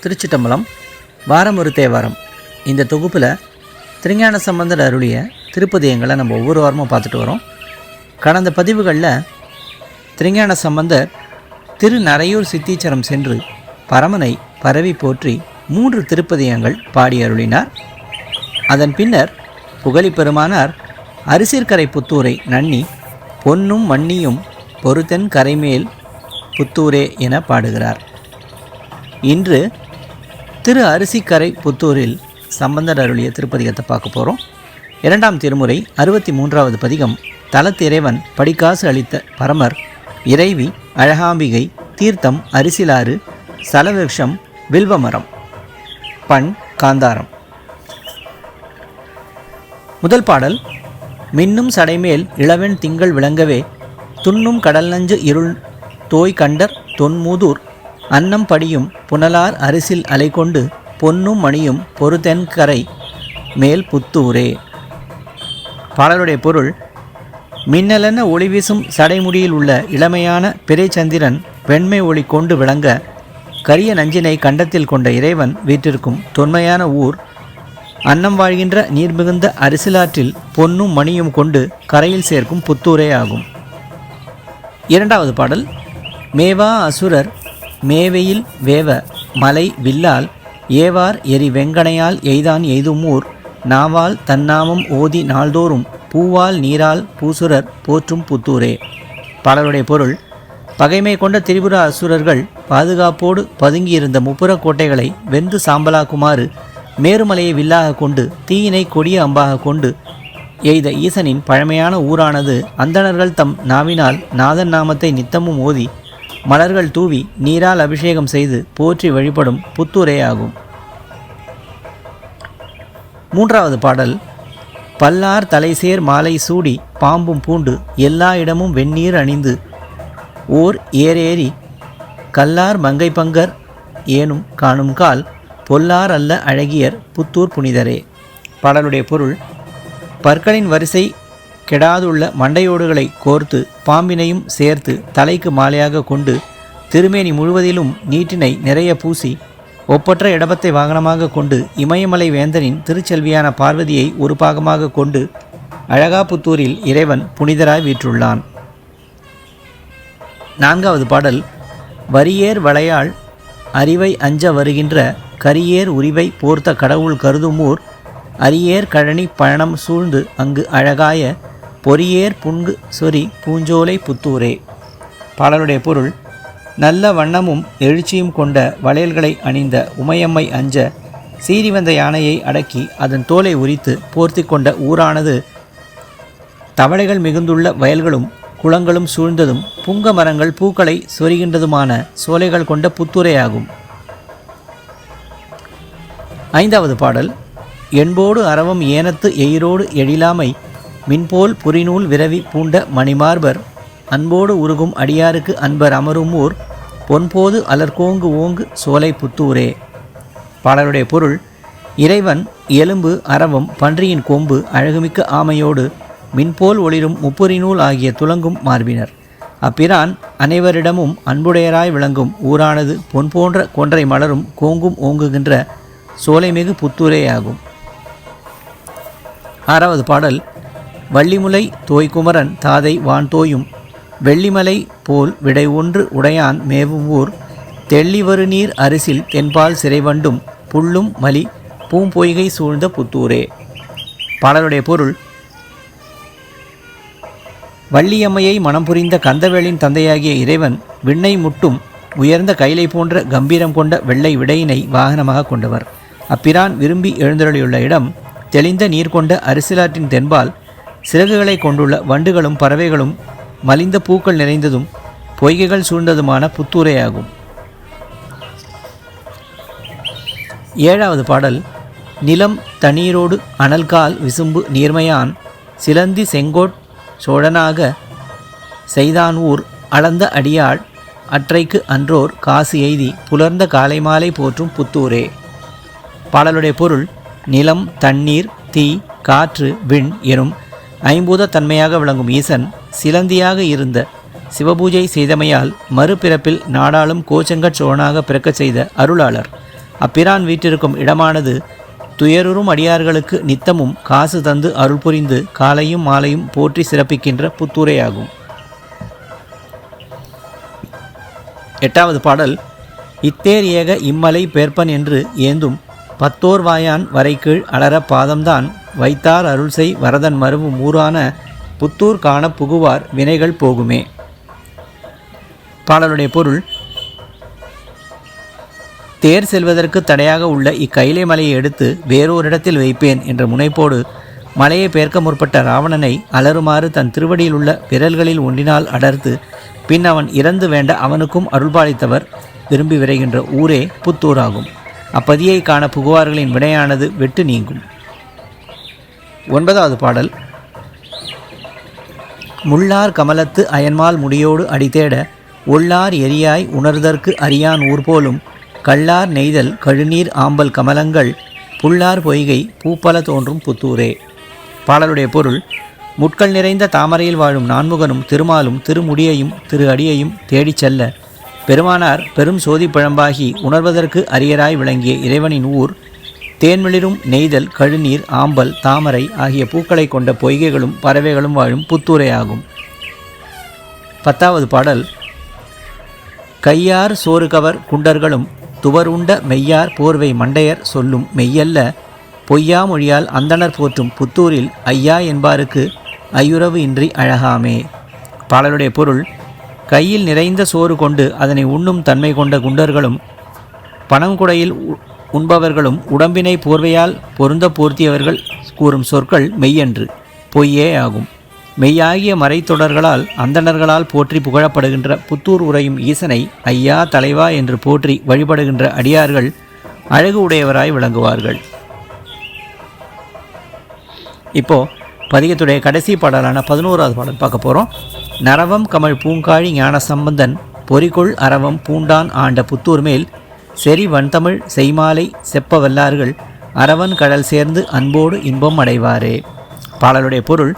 திருச்சிட்டம்பலம் வாரம் ஒரு தேவாரம். இந்த தொகுப்பில் திருஞான சம்பந்தர் அருளிய திருப்பதியங்களை நம்ம ஒவ்வொரு வாரமும் பார்த்துட்டு வரோம். கடந்த பதிவுகளில் திருஞான சம்பந்தர் திருநரையூர் சித்தீச்சரம் சென்று பரமனை பரவி போற்றி 3 திருப்பதியங்கள் பாடி அருளினார். அதன் பின்னர் புகழி பெருமானார் அரிசிற்கரை புத்தூரை நன்னி பொன்னும் மண்ணியும் பொறுத்தென் கரைமேல் புத்தூரே என பாடுகிறார். இன்று திரு அரிசிக்கரை புத்தூரில் சம்பந்தர் அருளிய திருப்பதிகத்தை பார்க்க போகிறோம். 2ஆம் திருமுறை 63வது பதிகம். தலத்திறைவன் படிக்காசு அளித்த பரமர், இறைவி அழகாம்பிகை, தீர்த்தம் அரிசிலாறு, சலவிருஷம் வில்வமரம். பண் காந்தாரம். முதல் பாடல். மின்னும் சடைமேல் இளவெண் திங்கள் விளங்கவே துன்னும் கடல் நஞ்சு இருள் தோய் கண்டர் தொன்மூதூர் அன்னம் படியும் புனலார் அரிசில் அலைகொண்டு பொன்னும் மணியும் பொறுத்தென் கரை மேல் புத்தூரே. பாடலுடைய பொருள்: மின்னலென ஒளிவீசும் சடைமுடியில் உள்ள இளமையான பிறைச்சந்திரன் வெண்மை ஒளி கொண்டு விளங்க கரிய நஞ்சினை கண்டத்தில் கொண்ட இறைவன் வீற்றிருக்கும் தொன்மையான ஊர், அன்னம் வாழ்கின்ற நீர் மிகுந்த அரிசிலாற்றில் பொன்னும் மணியும் கொண்டு கரையில் சேர்க்கும் புத்தூரே ஆகும். 2வது பாடல். மேவா அசுரர் மேவையில் வேவ மலை வில்லால் ஏவார் எரி வெங்கனையால் எய்தான் எய்துமூர் நாவால் தன்னாமம் ஓதி நாள்தோறும் பூவால் நீரால் பூசுரர் போற்றும் புத்தூரே. பாடலுடைய பொருள்: பகைமை கொண்ட திரிபுர அசுரர்கள் பாதுகாப்போடு பதுங்கியிருந்த முப்புற கோட்டைகளை வென்று சாம்பலாக்குமாறு மேருமலையை வில்லாக கொண்டு தீயினை கொடிய அம்பாக கொண்டு எய்த ஈசனின் பழமையான ஊரானது அந்தணர்கள் தம் நாவினால் நாதன் நாமத்தை நித்தமும் ஓதி மலர்கள் தூவி நீரால் அபிஷேகம் செய்து போற்றி வழிபடும் புத்தூரே ஆகும். 3வது பாடல். பல்லார் தலைசேர் மாலை சூடி பாம்பும் பூண்டு எல்லா இடமும் வெந்நீர் அணிந்து ஓர் ஏரேறி கல்லார் மங்கை பங்கர் ஏனும் காணும் கால் பொல்லார் அல்ல அழகியர் புத்தூர் புனிதரே. பாடலுடைய பொருள்: பற்களின் வரிசை கெடாதுள்ள மண்டையோடுகளை கோர்த்து பாம்பினையும் சேர்த்து தலைக்கு மாலையாக கொண்டு திருமேனி முழுவதிலும் நீட்டினை நிறைய பூசி ஒப்பற்ற இடபத்தை வாகனமாக கொண்டு இமயமலை வேந்தனின் திருச்செல்வியான பார்வதியை ஒரு பாகமாக கொண்டு அழகாபுத்தூரில் இறைவன் புனிதராய் வீற்றுள்ளான். 4வது பாடல். வரியேர் வளையாள் அறிவை அஞ்ச வருகின்ற கரியேர் உரிவை போர்த்த கடவுள் கருதுமூர் அரியேர் கழனி பயணம் சூழ்ந்து அங்கு அழகாய பொறியேர் புன்கு சொறி பூஞ்சோலை புத்தூரே. பாடலுடைய பொருள்: நல்ல வண்ணமும் எழுச்சியும் கொண்ட வளையல்களை அணிந்த உமையம்மை அஞ்ச சீறி வந்த யானையை அடக்கி அதன் தோலை உரித்து போர்த்தி கொண்ட ஊரானது தவளைகள் மிகுந்துள்ள வயல்களும் குளங்களும் சூழ்ந்ததும் புங்க மரங்கள் பூக்களை சொரிகின்றதுமான சோலைகள் கொண்ட புத்தூரே ஆகும். 5வது பாடல். என்போடு அரவம் ஏனத்து எயிரோடு எழிலாமை மின்போல் புரிநூல் விரவி பூண்ட மணிமார்பர் அன்போடு உருகும் அடியாருக்கு அன்பர் அமருமூர் பொன்போது அலர்கோங்கு ஓங்கு சோலை புத்தூரே. பாடலுடைய பொருள்: இறைவன் எலும்பு அரவம் பன்றியின் கொம்பு அழகுமிக்க ஆமையோடு மின்போல் ஒளிரும் முப்புரிநூல் ஆகிய துலங்கும் மார்பினர். அப்பிரான் அனைவரிடமும் அன்புடையராய் விளங்கும் ஊரானது பொன் போன்ற கொன்றை மலரும் கோங்கும் ஓங்குகின்ற சோலைமிகு புத்தூரே ஆகும். 6வது பாடல். வள்ளிமுலை தோய்குமரன் தாதை வான் தோயும் வெள்ளிமலை போல் விடை ஒன்று உடையான் மேவும் ஊர் தெள்ளிவரு நீர் அரிசில் தென்பால் சிறைவண்டும் புல்லும் மலி பூம்பொய்கை சூழ்ந்த புத்தூரே. பாடலுடைய பொருள்: வள்ளியம்மையை மனம் புரிந்த கந்தவேளின் தந்தையாகிய இறைவன் விண்ணை முட்டும் உயர்ந்த கைலை போன்ற கம்பீரம் கொண்ட வெள்ளை விடையினை வாகனமாக கொண்டவர். அப்பிரான் விரும்பி எழுந்தருளியுள்ள இடம் தெளிந்த நீர் கொண்ட அரிசிலாற்றின் தென்பால் சிறகுகளை கொண்டுள்ள வண்டுகளும் பறவைகளும் மலிந்த பூக்கள் நிறைந்ததும் பொய்கைகள் சூழ்ந்ததுமான புத்தூரே ஆகும். 7வது பாடல். நிலம் தண்ணீரோடு அனல்கால் விசும்பு நீர்மையான் சிலந்தி செங்கோட் சோழனாக செய்தான் ஊர் அளந்த அடியாள் அற்றைக்கு அன்றோர் காசு எய்தி புலர்ந்த காலை மாலை போற்றும் புத்தூரே. பாடலுடைய பொருள்: நிலம், தண்ணீர், தீ, காற்று, விண் எனும் ஐம்பூத தன்மையாக விளங்கும் ஈசன் சிலந்தியாக இருந்த சிவபூஜை செய்தமையால் மறுபிறப்பில் நாடாளும் கோச்சங்கட் சோழனாக பிறக்கச் செய்த அருளாளர். அப்பிரான் வீற்றிருக்கும் இடமானது துயருறும் அடியார்களுக்கு நித்தமும் காசு தந்து அருள் புரிந்து காலையும் மாலையும் போற்றி சிறப்பிக்கின்ற புத்தூரேயாகும். 8வது பாடல். இத்தேர் ஏக இம்மலை பேர்ப்பன் என்று ஏந்தும் பத்தோர் வாயான் வரைக்கீழ் அலர பாதம்தான் வைத்தார் அருள்செய் வரதன் மருவும் ஊரான புத்தூர் காண புகுவார் வினைகள் போகுமே. பாடலுடைய பொருள்: தேர் செல்வதற்கு தடையாக உள்ள இக்கைலை மலையை எடுத்து வேறோரிடத்தில் வைப்பேன் என்ற முனைப்போடு மலையை பேர்க்க முற்பட்ட ராவணனை அலறுமாறு தன் திருவடியில் உள்ள விரல்களில் ஒன்றினால் அடர்த்து பின் அவன் இறந்து வேண்ட அவனுக்கும் அருள்பாலித்தவர் விரும்பி விரைகின்ற ஊரே புத்தூராகும். அப்பதியை காண புகுவார்களின் வினையானது வெட்டு நீங்கும். 9வது பாடல். முள்ளார் கமலத்து அயன்மால் முடியோடு அடித்தேட உள்ளார் எரியாய் உணர்தற்கு அறியான் ஊர் போலும் கள்ளார் நெய்தல் கழுநீர் ஆம்பல் கமலங்கள் புள்ளார் பொய்கை பூப்பல தோன்றும் புத்தூரே. பாடலுடைய பொருள்: முட்கள் நிறைந்த தாமரையில் வாழும் நான்முகனும் திருமாலும் திருமுடியையும் திரு அடியையும் தேடிச் செல்ல பெருமானார் பெரும் சோதிப்பழம்பாகி உணர்வதற்கு அரியராய் விளங்கிய இறைவனின் ஊர் தேன்மிளிரும் நெய்தல் கழுநீர் ஆம்பல் தாமரை ஆகிய பூக்களை கொண்ட பொய்கைகளும் பறவைகளும் வாழும் புத்தூரேயாகும். 10வது பாடல். கையார் சோறுகவர் குண்டர்களும் துவருண்ட மெய்யார் போர்வை மண்டையர் சொல்லும் மெய்யல்ல பொய்யா மொழியால் அந்தணர் போற்றும் புத்தூரில் ஐயா என்பாருக்கு ஐயுறவு இன்றி அழகாமே. பாடலுடைய பொருள்: கையில் நிறைந்த சோறு கொண்டு அதனை உண்ணும் தன்மை கொண்ட குண்டர்களும் பனங்குடையில் உண்பவர்களும் உடம்பினை போர்வையால் பொருந்த போர்த்தியவர்கள் கூறும் சொற்கள் மெய்யன்று பொய்யே ஆகும். மெய்யாகிய மறைத்தொடர்களால் அந்தணர்களால் போற்றி புகழப்படுகின்ற புத்தூர் உரையும் ஈசனை ஐயா தலைவா என்று போற்றி வழிபடுகின்ற அடியார்கள் அழகு உடையவராய் விளங்குவார்கள். இப்போது பதிகத்துடைய கடைசி பாடலான 11வது பாடல் பார்க்க போகிறோம். நரவம் கமல் பூங்காழி ஞான சம்பந்தன் பொறிகொள் அரவம் பூண்டான் ஆண்ட புத்தூர் மேல் செறி வன்தமிழ் செய்மாலை செப்ப வல்லார்கள் அரவன் கடல் சேர்ந்து அன்போடு இன்பம் அடைவாரே. பாடலுடைய பொருள்: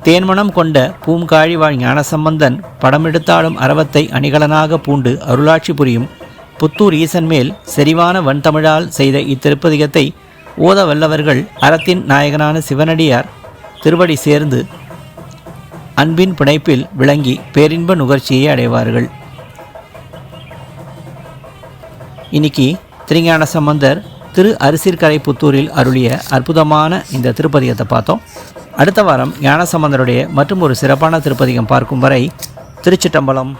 தேன்மணம் கொண்ட பூங்காழி வாழ் ஞானசம்பந்தன் படமெடுத்தாடும் அரவத்தை அணிகலனாக பூண்டு அருளாட்சி புரியும் புத்தூர் ஈசன் மேல் செறிவான வன்தமிழால் செய்த இத்திருப்பதிகத்தை ஓத வல்லவர்கள் அறத்தின் நாயகனான சிவனடியார் திருவடி சேர்ந்து அன்பின் பிணைப்பில் விளங்கி பேரின்ப நுகர்ச்சியை அடைவார்கள். இன்னைக்கு திருஞான சம்பந்தர் திரு அரிசிற்கரை புத்தூரில் அருளிய அற்புதமான இந்த திருப்பதிகத்தை பார்த்தோம். அடுத்த வாரம் ஞானசம்பந்தருடைய மற்றும் ஒரு சிறப்பான திருப்பதிகம் பார்க்கும் வரை திருச்சிட்டம்பலம்.